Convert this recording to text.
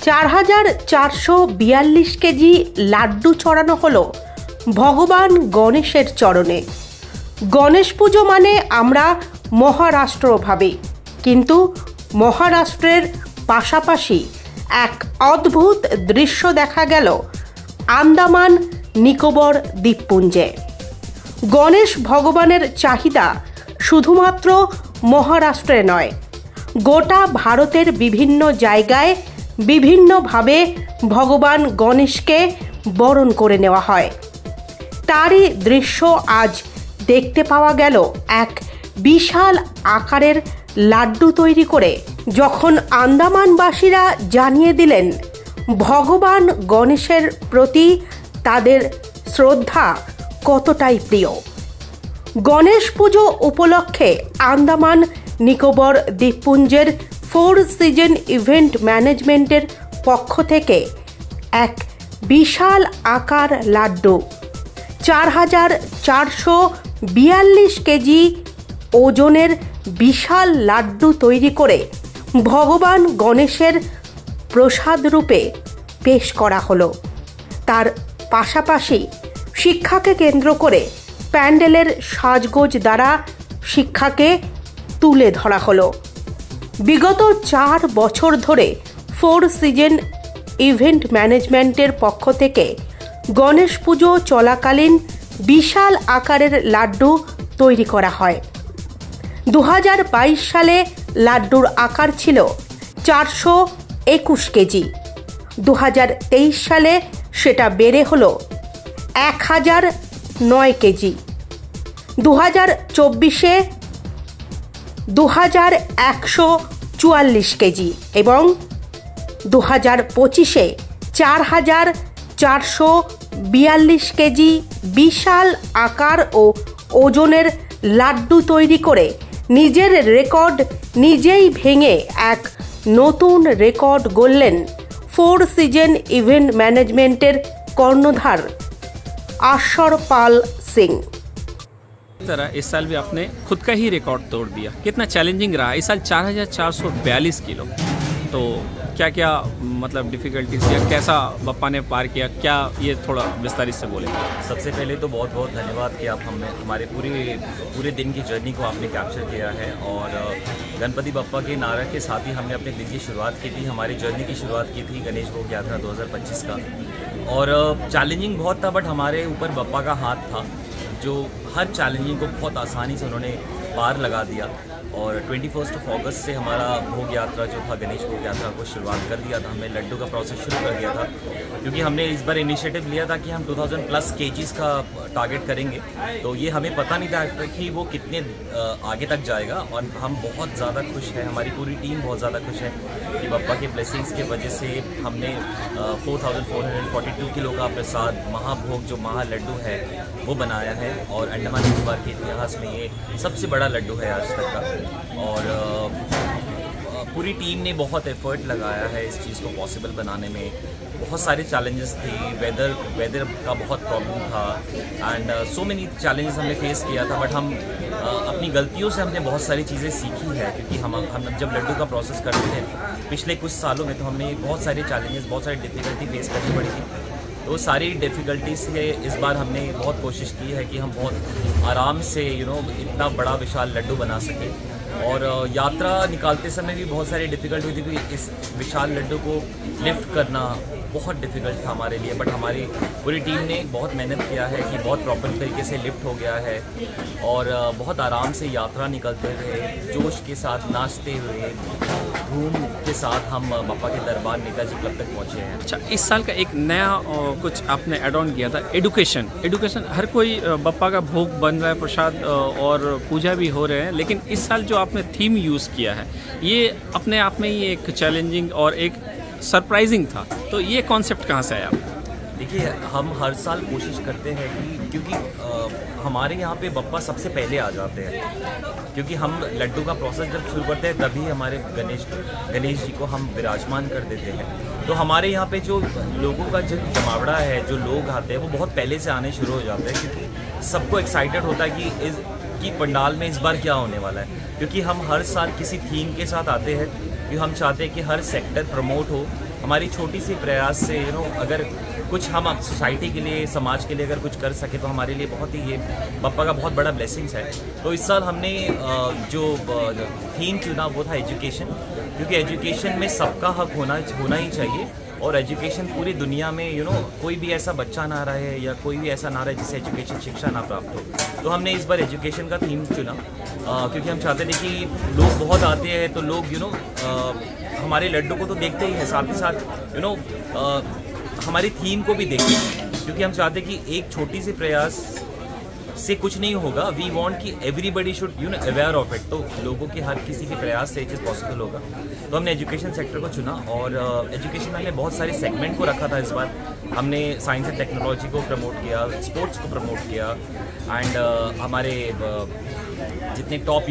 4442 KG laddu চড়ানো হলো ভগবান গণেশের চরণে। গণেশ পুজো মানে আমরা মহারাষ্ট্র ভাবি, কিন্তু মহারাষ্ট্রের পাশাপাশি এক অদ্ভুত দৃশ্য দেখা গেল আন্দামান নিকোবর দ্বীপপুঞ্জে। গণেশ ভগবানের চাহিদা শুধুমাত্র মহারাষ্ট্রে নয়, গোটা ভারতের বিভিন্ন জায়গায় বিভিন্নভাবে ভগবান গণেশকে বরণ করে নেওয়া হয়। তারই দৃশ্য আজ দেখতে পাওয়া গেল এক বিশাল আকারের লাড্ডু তৈরি করে, যখন আন্দামানবাসীরা জানিয়ে দিলেন ভগবান গণেশের প্রতি তাদের শ্রদ্ধা কতটাই প্রিয়। গণেশ পুজো উপলক্ষে আন্দামান নিকোবর দ্বীপপুঞ্জের 4 সিজন ইভেন্ট ম্যানেজমেন্টের পক্ষ থেকে এক বিশাল আকার লাড্ডু 4442 কেজি ওজনের বিশাল লাড্ডু তৈরি করে ভগবান গণেশের প্রসাদ রূপে পেশ করা হলো। তার পাশাপাশি শিক্ষাকে কেন্দ্র করে প্যান্ডেলের সাজগোজ দ্বারা শিক্ষাকে তুলে ধরা হলো। বিগত 4 বছর ধরে 4 সিজন ইভেন্ট ম্যানেজমেন্টের পক্ষ থেকে গণেশ পুজো চলাকালীন বিশাল আকারের লাড্ডু তৈরি করা হয়। 2022 সালে লাড্ডুর আকার ছিল 421 কেজি। 2023 সালে সেটা বেড়ে হলো 1009 কেজি। 2024-এ 2144 কেজি এবং 2025-এ 4442 কেজি বিশাল আকার ও ওজনের লাড্ডু তৈরি করে নিজের রেকর্ড নিজেই ভেঙে এক নতুন রেকর্ড গড়লেন 4 সিজন ইভেন্ট ম্যানেজমেন্টের কর্ণধার আশ্বরপাল সিং। तरह इस साल भी आपने खुद का ही रिकॉर्ड तोड़ दिया, कितना चैलेंजिंग रहा इस साल 4442 किलो। तो क्या क्या मतलब डिफ़िकल्टीज या कैसा बप्पा ने पार किया, क्या ये थोड़ा विस्तारित से बोले। सबसे पहले तो बहुत बहुत धन्यवाद कि आप हमारे पूरे दिन की जर्नी को आपने कैप्चर किया है। और गणपति बप्पा के नारा के साथ ही हमने अपने दिन की शुरुआत की थी, हमारी जर्नी की शुरुआत की थी गणेश भोग यात्रा 2025 का। और चैलेंजिंग बहुत था, बट हमारे ऊपर बप्पा का हाथ था जो हर चैलेंजिंग को बहुत आसानी से उन्होंने पार लगा दिया। और 21 अगस्त से हमारा भोग यात्रा जो था, गणेश भोग यात्रा को शुरुआत कर दिया था। हमने लड्डू का प्रोसेस शुरू कर दिया था, क्योंकि हमने इस बार इनिशिएटिव लिया था कि हम 2000+ केजीज़ का टारगेट करेंगे। तो ये हमें पता नहीं था कि वो कितने आगे तक जाएगा। और हम बहुत ज़्यादा खुश हैं, हमारी पूरी टीम बहुत ज़्यादा खुश है कि बप्पा के ब्लेसिंग्स की वजह से हमने 4442 किलो का प्रसाद महाभोग जो महालड्डू है वो बनाया है। और अंडमान निकोबार के इतिहास में ये सबसे बड़ा लड्डू है आज तक का। और पूरी टीम ने बहुत एफर्ट लगाया है इस चीज़ को पॉसिबल बनाने में। बहुत सारे चैलेंजेस थे, वेदर का बहुत प्रॉब्लम था एंड सो मेनी चैलेंजेस हमने फेस किया था। बट हम अपनी गलतियों से हमने बहुत सारी चीज़ें सीखी है, क्योंकि हम जब लड्डू का प्रोसेस करते थे पिछले कुछ सालों में, तो हमें बहुत सारे चैलेंजेस, बहुत सारी डिफ़िकल्टी फेस करनी पड़ी थी। तो सारी डिफ़िकल्टी से इस बार हमने बहुत कोशिश की है कि हम बहुत आराम से इतना बड़ा विशाल लड्डू बना सकें। और यात्रा निकालते समय भी बहुत सारी डिफ़िकल्ट हुई थी, क्योंकि इस विशाल लड्डू को लिफ्ट करना बहुत डिफ़िकल्ट था हमारे लिए। बट हमारी पूरी टीम ने बहुत मेहनत किया है कि बहुत प्रॉपर तरीके से लिफ्ट हो गया है। और बहुत आराम से यात्रा निकलते हुए, जोश के साथ नाचते हुए, धूम के साथ हम बप्पा के दरबार नेताजी क्लब तक पहुँचे हैं। अच्छा, इस साल का एक नया कुछ आपने एड ऑन किया था, एडुकेशन। हर कोई बप्पा का भोग बन रहा है, प्रसाद और पूजा भी हो रहे हैं, लेकिन इस साल जो आपने थीम यूज़ किया है ये अपने आप में ही एक चैलेंजिंग और एक सरप्राइजिंग था। तो ये कॉन्सेप्ट कहाँ से आया? देखिए, हम हर साल कोशिश करते हैं कि क्योंकि हमारे यहाँ पे बप्पा सबसे पहले आ जाते हैं, क्योंकि हम लड्डू का प्रोसेस जब शुरू करते हैं तभी हमारे गणेश जी को हम विराजमान कर देते हैं। तो हमारे यहाँ पे जो लोगों का जो जमावड़ा है, जो लोग आते हैं वो बहुत पहले से आने शुरू हो जाते हैं, क्योंकि सबको एक्साइटेड होता है कि पंडाल में इस बार क्या होने वाला है। क्योंकि हम हर साल किसी थीम के साथ आते हैं, कि हम चाहते हैं कि हर सेक्टर प्रमोट हो, हमारी छोटी सी प्रयास से अगर कुछ हम सोसाइटी के लिए, समाज के लिए अगर कुछ कर सके तो हमारे लिए बहुत ही ये बप्पा का बहुत बड़ा ब्लेसिंग्स है। तो इस साल हमने जो थीम चुना वो था एजुकेशन, क्योंकि एजुकेशन में सबका हक होना ही चाहिए। और एजुकेशन पूरी दुनिया में कोई भी ऐसा बच्चा ना रहे या कोई भी ऐसा ना रहे जिससे एजुकेशन शिक्षा ना प्राप्त हो। तो हमने इस बार एजुकेशन का थीम चुना क्योंकि हम चाहते थे कि लोग बहुत आते हैं तो लोग हमारे लड्डू को तो देखते ही हैं, साथ ही साथ हमारी थीम को भी देखते हैं, क्योंकि हम चाहते कि एक छोटी सी प्रयास से कुछ नहीं होगा। वी वांट कि everybody should aware of it. तो लोगों के हर किसी के प्रयास से ये चीज़ पॉसिबल होगा। तो हमने एजुकेशन सेक्टर को चुना और एजुकेशन में हमने बहुत सारे सेगमेंट को रखा था। इस बार हमने साइंस एंड टेक्नोलॉजी को प्रमोट किया, स्पोर्ट्स को प्रमोट किया एंड हमारे जितने टॉप